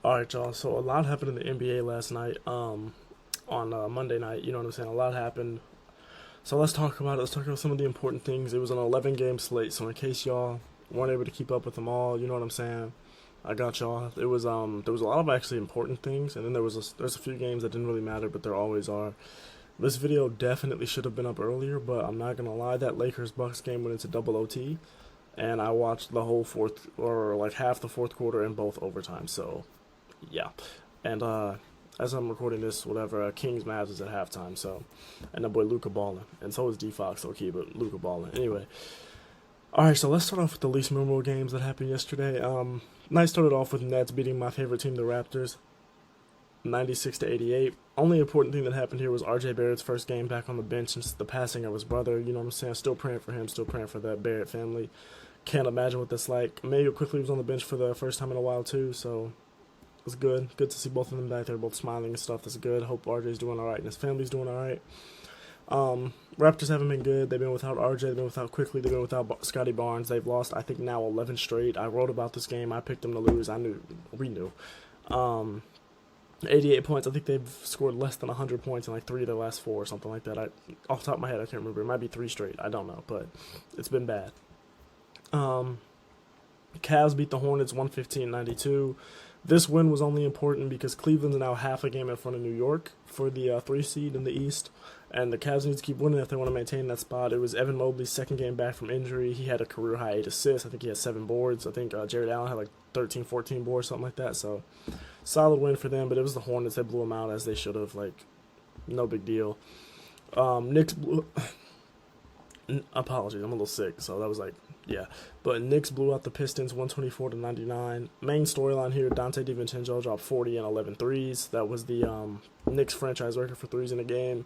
All right, y'all. So a lot happened in the NBA last night. On Monday night, you know what I'm saying. A lot happened. So let's talk about it. Let's talk about some of the important things. It was an 11 game slate. So in case y'all weren't able to keep up with them all, you know what I'm saying. I got y'all. It was there was a lot of actually important things, and then there's a few games that didn't really matter, but there always are. This video definitely should have been up earlier, but I'm not gonna lie. That Lakers Bucks game went into double OT, and I watched the whole fourth or like half the fourth quarter in both overtime. So yeah, and as I'm recording this, whatever, Kings Mavs is at halftime. So, and the boy Luca balling, and so is D Fox, okay, but Luca balling. Anyway, all right, so let's start off with the least memorable games that happened yesterday. Night started off with Nets beating my favorite team, the Raptors, 96-88. Only important thing that happened here was RJ Barrett's first game back on the bench since the passing of his brother. You know what I'm saying? Still praying for him, still praying for that Barrett family. Can't imagine what that's like. Mayo quickly was on the bench for the first time in a while too, so it's good. Good to see both of them back there, both smiling and stuff. That's good. Hope RJ's doing all right and his family's doing all right. Raptors haven't been good. They've been without RJ. They've been without Quickly. They've been without Scotty Barnes. They've lost, I think, now 11 straight. I wrote about this game. I picked them to lose. We knew. 88 points. I think they've scored less than 100 points in like 3 of their last 4 or something like that. Off the top of my head, I can't remember. It might be 3 straight. I don't know, but it's been bad. Cavs beat the Hornets 115-92. This win was only important because Cleveland's now half a game in front of New York for the 3 seed in the East, and the Cavs need to keep winning if they want to maintain that spot. It was Evan Mobley's second game back from injury. He had a career-high 8 assists. I think he had 7 boards. I think Jared Allen had like 13, 14 boards, something like that. So, solid win for them, but it was the Hornets that blew them out as they should have. Like, no big deal. Knicks blew... Apologies, I'm a little sick, so that was like, yeah. But Knicks blew out the Pistons 124-99. Main storyline here, Dante DiVincenzo dropped 40 and 11 threes. That was the Knicks franchise record for threes in a game.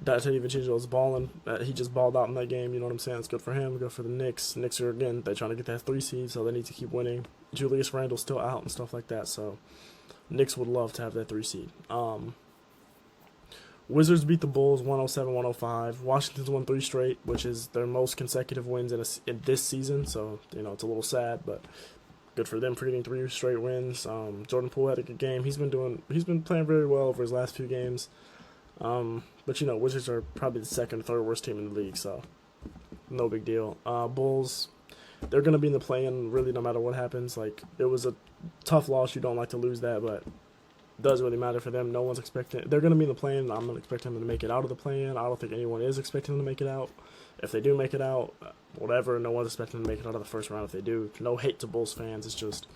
Dante DiVincenzo was balling. He just balled out in that game, you know what I'm saying? It's good for him, good for the Knicks. Knicks are, again, they're trying to get that 3 seed, so they need to keep winning. Julius Randle's still out and stuff like that, so Knicks would love to have that 3 seed. Wizards beat the Bulls 107-105. Washington's won 3 straight, which is their most consecutive wins in this season. So, you know, it's a little sad, but good for them for getting 3 straight wins. Jordan Poole had a good game. He's been playing very well over his last few games. But, you know, Wizards are probably the second or third worst team in the league, so no big deal. Bulls, they're going to be in the play-in really no matter what happens. Like, it was a tough loss. You don't like to lose that, but doesn't really matter for them. No one's expecting. They're going to be in the play-in. I'm not expecting them to make it out of the play-in. I don't think anyone is expecting them to make it out. If they do make it out, whatever. No one's expecting them to make it out of the first round if they do. No hate to Bulls fans. It's just,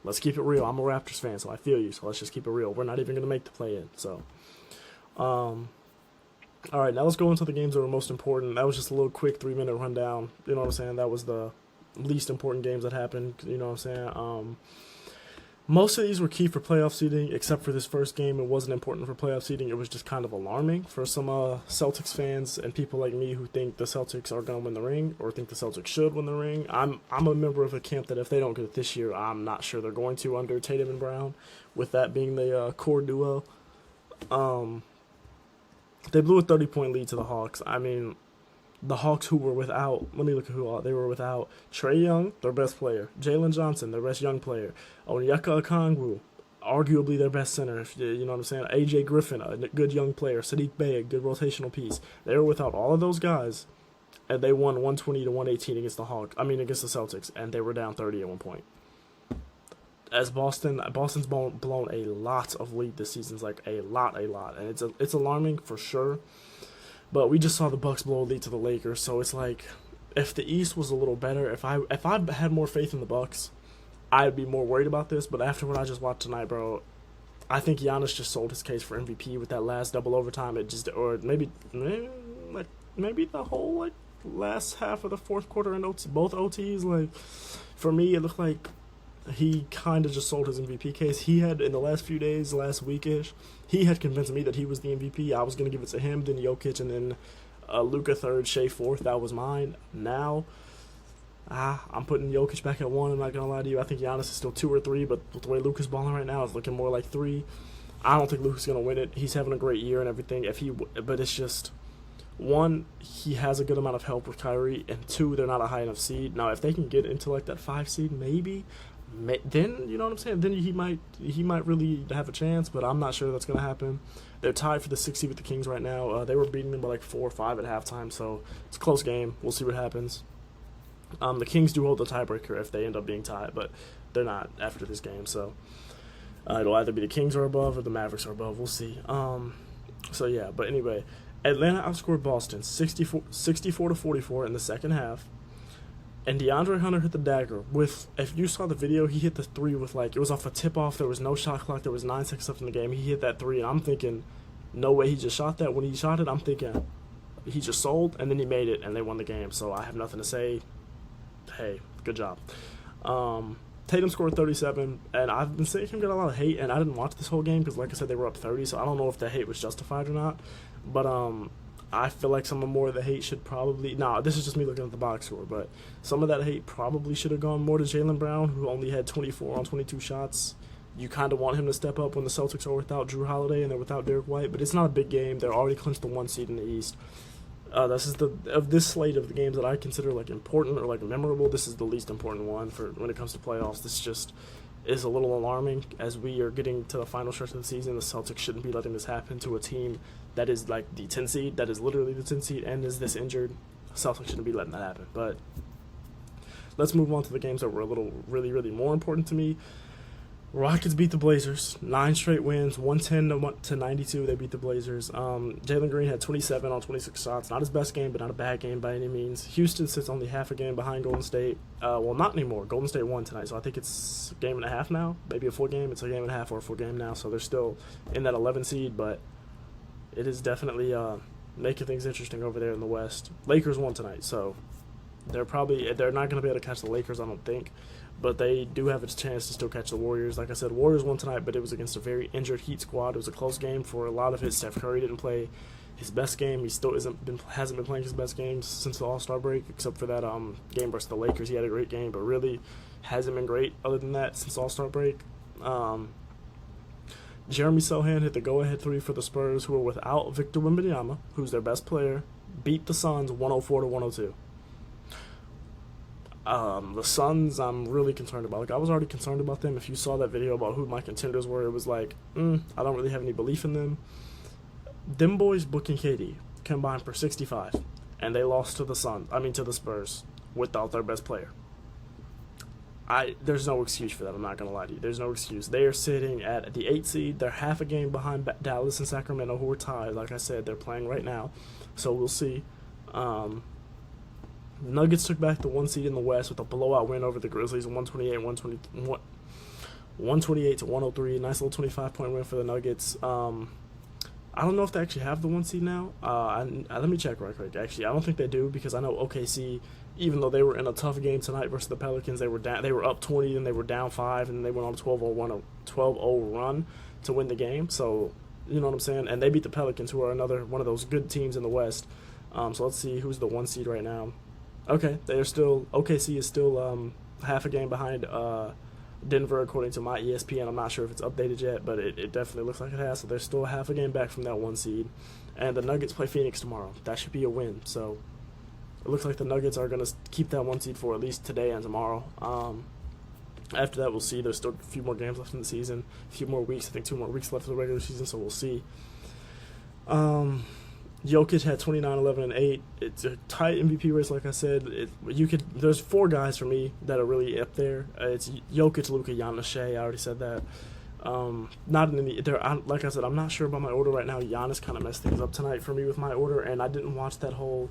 let's keep it real. I'm a Raptors fan, so I feel you. So let's just keep it real. We're not even going to make the play-in. So, all right, now let's go into the games that were most important. That was just a little quick 3-minute rundown. You know what I'm saying? That was the least important games that happened. You know what I'm saying? Most of these were key for playoff seeding, except for this first game. It wasn't important for playoff seeding. It was just kind of alarming for some Celtics fans and people like me who think the Celtics are going to win the ring or think the Celtics should win the ring. I'm a member of a camp that if they don't get it this year, I'm not sure they're going to under Tatum and Brown, with that being the core duo. They blew a 30-point lead to the Hawks. I mean, the Hawks who were without, let me look at who they were without. Trae Young, their best player. Jalen Johnson, their best young player. Onyeka Okongwu, arguably their best center, if you know what I'm saying. AJ Griffin, a good young player. Sadiq Bey, a good rotational piece. They were without all of those guys, and they won 120-118 against the Celtics, and they were down 30 at one point. As Boston's blown a lot of lead this season, like a lot, and it's alarming for sure. But we just saw the Bucks blow a lead to the Lakers, so it's like, if the East was a little better, if I had more faith in the Bucks, I'd be more worried about this. But after what I just watched tonight, bro, I think Giannis just sold his case for MVP with that last double overtime. Or maybe the whole last half of the fourth quarter and both OTs. Like, for me, it looked like he kind of just sold his MVP case. He had, in the last few days, last weekish, he had convinced me that he was the MVP. I was going to give it to him, then Jokic, and then Luka third, Shea fourth. That was mine. Now, I'm putting Jokic back at 1. I'm not going to lie to you. I think Giannis is still 2 or 3, but with the way Luka's balling right now, it's looking more like 3. I don't think Luka's going to win it. He's having a great year and everything. But it's just, 1, he has a good amount of help with Kyrie, and 2, they're not a high enough seed. Now, if they can get into like that 5 seed, maybe then you know what I'm saying. Then he might really have a chance, but I'm not sure that's gonna happen. They're tied for the 60 with the Kings right now. They were beating them by like 4 or 5 at halftime, so it's a close game. We'll see what happens. The Kings do hold the tiebreaker if they end up being tied, but they're not after this game. So it'll either be the Kings are above or the Mavericks are above. We'll see. So yeah, but anyway, Atlanta outscored Boston 64 to 44 in the second half. And DeAndre Hunter hit the dagger with, if you saw the video, he hit the three with like, it was off a tip-off, there was no shot clock, there was 9 seconds left in the game, he hit that three, and I'm thinking, no way he just shot that. When he shot it, I'm thinking, he just sold, and then he made it, and they won the game, so I have nothing to say. Hey, good job. Tatum scored 37, and I've been seeing him get a lot of hate, and I didn't watch this whole game, because like I said, they were up 30, so I don't know if the hate was justified or not, but I feel like some more of the hate should probably... Nah, this is just me looking at the box score, but some of that hate probably should have gone more to Jaylen Brown, who only had 24 on 22 shots. You kind of want him to step up when the Celtics are without Drew Holiday and they're without Derek White, but it's not a big game. They're already clinched the 1 seed in the East. This is of this slate of the games that I consider like important or like memorable, this is the least important one for when it comes to playoffs. This just is a little alarming as we are getting to the final stretch of the season. The Celtics shouldn't be letting this happen to a team that is like the 10 seed, that is literally the 10 seed, and is this injured. Celtics shouldn't be letting that happen. But let's move on to the games that were really more important to me. Rockets beat the Blazers, 9 straight wins, 110 to 92. They beat the Blazers. Jalen Green had 27 on 26 shots. Not his best game, but not a bad game by any means. Houston sits only half a game behind Golden State. Well, not anymore. Golden State won tonight, so I think it's a game and a half now. Maybe a full game. It's a game and a half or a full game now, so they're still in that 11 seed, but it is definitely making things interesting over there in the West. Lakers won tonight, so they're not going to be able to catch the Lakers, I don't think. But they do have a chance to still catch the Warriors. Like I said, Warriors won tonight, but it was against a very injured Heat squad. It was a close game for a lot of it. Steph Curry didn't play his best game. He still hasn't been playing his best games since the All-Star break, except for that game versus the Lakers. He had a great game, but really hasn't been great other than that since the All-Star break. Jeremy Sohan hit the go-ahead 3 for the Spurs, who were without Victor Wembanyama, who's their best player, beat the Suns 104 to 102. The Suns, I'm really concerned about. Like, I was already concerned about them. If you saw that video about who my contenders were, it was like, I don't really have any belief in them. Them boys, Book and KD, combined for 65, and they lost to the Spurs without their best player. There's no excuse for that. I'm not gonna lie to you. There's no excuse. They are sitting at the 8th seed. They're half a game behind Dallas and Sacramento, who are tied. Like I said, they're playing right now, so we'll see. Nuggets took back the 1 seed in the West with a blowout win over the Grizzlies, 128 to 103. Nice little 25-point win for the Nuggets. I don't know if they actually have the 1 seed now. Let me check right quick. Actually, I don't think they do, because I know OKC, even though they were in a tough game tonight versus the Pelicans, they were up 20, then they were down 5, and then they went on a 12-0 run to win the game. So, you know what I'm saying? And they beat the Pelicans, who are another one of those good teams in the West. So let's see who's the 1 seed right now. Okay, OKC is still half a game behind Denver, according to my ESPN. I'm not sure if it's updated yet, but it definitely looks like it has. So they're still half a game back from that 1 seed. And the Nuggets play Phoenix tomorrow. That should be a win. So it looks like the Nuggets are going to keep that 1 seed for at least today and tomorrow. After that, we'll see. There's still a few more games left in the season, a few more weeks. I think 2 more weeks left of the regular season, so we'll see. Jokic had 29, 11, and 8. It's a tight MVP race, like I said. There's 4 guys for me that are really up there. It's Jokic, Luka, Giannis, Shea. I already said that. Not in any. Like I said, I'm not sure about my order right now. Giannis kind of messed things up tonight for me with my order, and I didn't watch that whole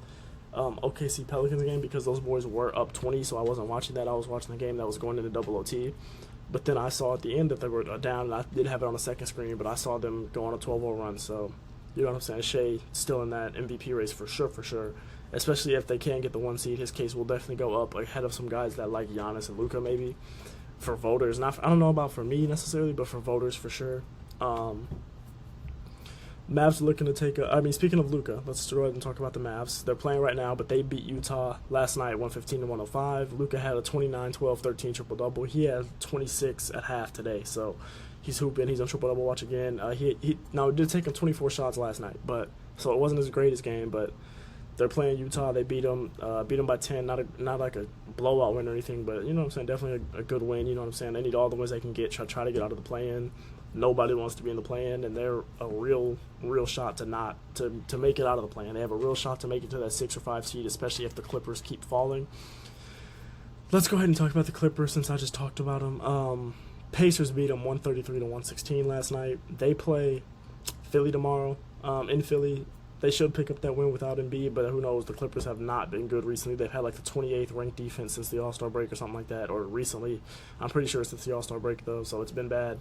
OKC Pelicans game because those boys were up 20, so I wasn't watching that. I was watching the game that was going into double OT. But then I saw at the end that they were down, and I did have it on the second screen, but I saw them go on a 12-0 run, so. You know what I'm saying? Shea still in that MVP race for sure. Especially if they can get the 1 seed, his case will definitely go up ahead of some guys that like Giannis and Luka maybe. For voters, I don't know about for me necessarily, but for voters for sure. Mavs are looking to take speaking of Luka, let's go ahead and talk about the Mavs. They're playing right now, but they beat Utah last night 115 to 105. Luka had a 29, 12, 13 triple-double. He had 26 at half today, so he's hooping. He's on triple-double watch again. It did take him 24 shots last night, so it wasn't as great as game, but They're playing Utah. They beat them by 10. Not like a blowout win or anything, but you know what I'm saying. Definitely a good win. You know what I'm saying. They need all the wins they can get. Try to get out of the play-in. Nobody wants to be in the play-in, and they're a real shot to make it out of the play-in. They have a real shot to make it to that 6 or 5 seed, especially if the Clippers keep falling. Let's go ahead and talk about the Clippers since I just talked about them. Pacers beat them 133-116 last night. They play Philly tomorrow in Philly. They should pick up that win without Embiid, but who knows? The Clippers have not been good recently. They've had like the 28th ranked defense since the All-Star break or something like that, or recently. I'm pretty sure since the All-Star break, though, so it's been bad.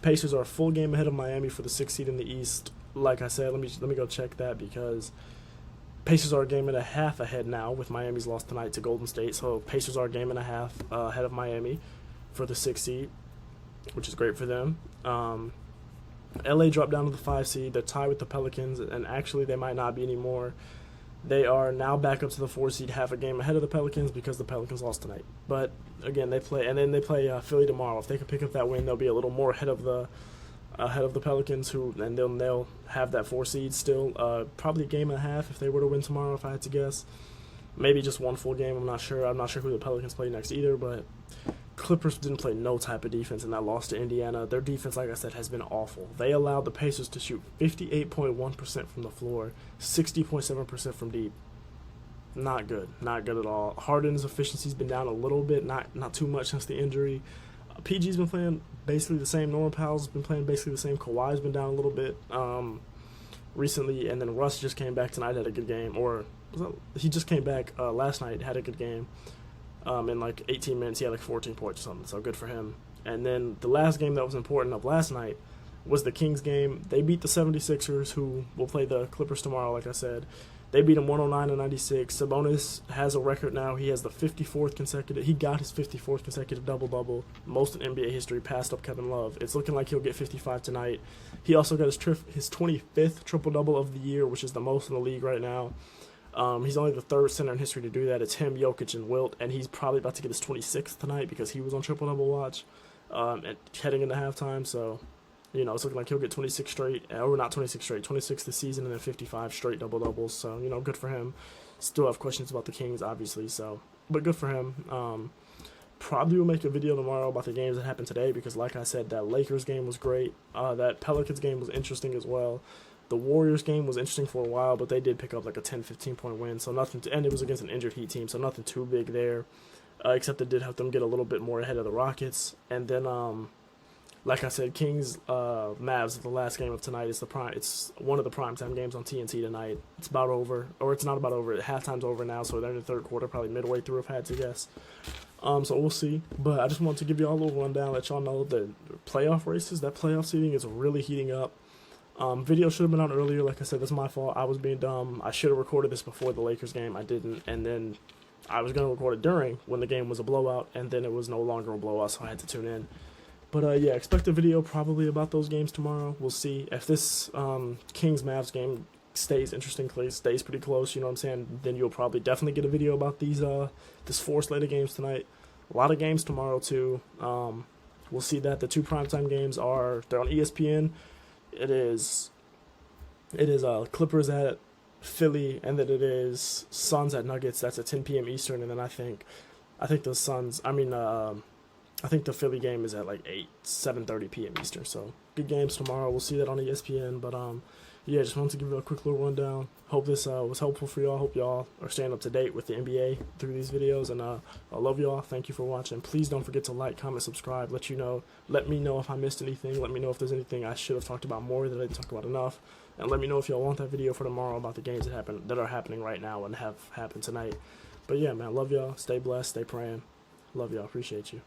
Pacers are a full game ahead of Miami for the 6th seed in the East. Like I said, let me go check that because Pacers are a game and a half ahead now with Miami's loss tonight to Golden State. So Pacers are a game and a half ahead of Miami for the 6th seed, which is great for them. LA dropped down to the 5 seed. They're tied with the Pelicans, and actually they might not be anymore. They are now back up to the 4 seed, half a game ahead of the Pelicans because the Pelicans lost tonight. But again, they play Philly tomorrow. If they can pick up that win, they'll be a little more ahead of the Pelicans, and they'll have that 4 seed still. Probably a game and a half if they were to win tomorrow, if I had to guess. Maybe just one full game. I'm not sure. I'm not sure who the Pelicans play next either, but Clippers didn't play no type of defense in that loss to Indiana. Their defense, like I said, has been awful. They allowed the Pacers to shoot 58.1% from the floor, 60.7% from deep. Not good. Not good at all. Harden's efficiency's been down a little bit, not too much since the injury. PG's been playing basically the same. Norman Powell's been playing basically the same. Kawhi's been down a little bit recently, and then Russ just came back tonight, had a good game. He just came back last night, had a good game. In like 18 minutes, he had like 14 points or something, so good for him. And then the last game that was important of last night was the Kings game. They beat the 76ers, who will play the Clippers tomorrow, like I said. They beat them 109-96. Sabonis has a record now. He has the 54th consecutive. He got his 54th consecutive double-double, most in NBA history, passed up Kevin Love. It's looking like he'll get 55 tonight. He also got his 25th triple-double of the year, which is the most in the league right now. He's only the 3rd center in history to do that. It's him, Jokic, and Wilt, and he's probably about to get his 26th tonight because he was on triple-double watch and heading into halftime. So, you know, it's looking like he'll get 26 straight, or not 26 straight, 26 this season, and then 55 straight double-doubles. So, you know, good for him. Still have questions about the Kings, obviously, so, but good for him. Probably will make a video tomorrow about the games that happened today because, like I said, that Lakers game was great. That Pelicans game was interesting as well. The Warriors game was interesting for a while, but they did pick up like a 10-15 point win, so and it was against an injured Heat team, so nothing too big there, except it did help them get a little bit more ahead of the Rockets. And then, like I said, Kings Mavs, the last game of tonight. It's one of the primetime games on TNT tonight. It's about over, or it's not about over. Halftime's over now, so they're in the 3rd quarter, probably midway through, if I had to guess. So we'll see. But I just wanted to give you all a little rundown, let y'all know the playoff races. That playoff seeding is really heating up. Video should have been out earlier. Like I said, that's my fault. I was being dumb. I should have recorded this before the Lakers game. I didn't. And then I was going to record it during when the game was a blowout, and then it was no longer a blowout, so I had to tune in. But, yeah, expect a video probably about those games tomorrow. We'll see. If this Kings-Mavs game stays interesting, stays pretty close, you know what I'm saying, then you'll probably definitely get a video about this 4 slate of games tonight. A lot of games tomorrow, too. We'll see that the 2 primetime games they're on ESPN. It is Clippers at Philly, and then it is Suns at Nuggets. That's at 10 p.m. Eastern, and then I think the Suns. I think the Philly game is at like 7:30 p.m. Eastern. So good games tomorrow. We'll see that on ESPN. But yeah, just wanted to give you a quick little rundown. Hope this was helpful for y'all. Hope y'all are staying up to date with the NBA through these videos. And I love y'all. Thank you for watching. Please don't forget to like, comment, subscribe. Let me know if I missed anything. Let me know if there's anything I should have talked about more that I didn't talk about enough. And let me know if y'all want that video for tomorrow about the games that are happening right now and have happened tonight. But yeah, man, love y'all. Stay blessed. Stay praying. Love y'all. Appreciate you.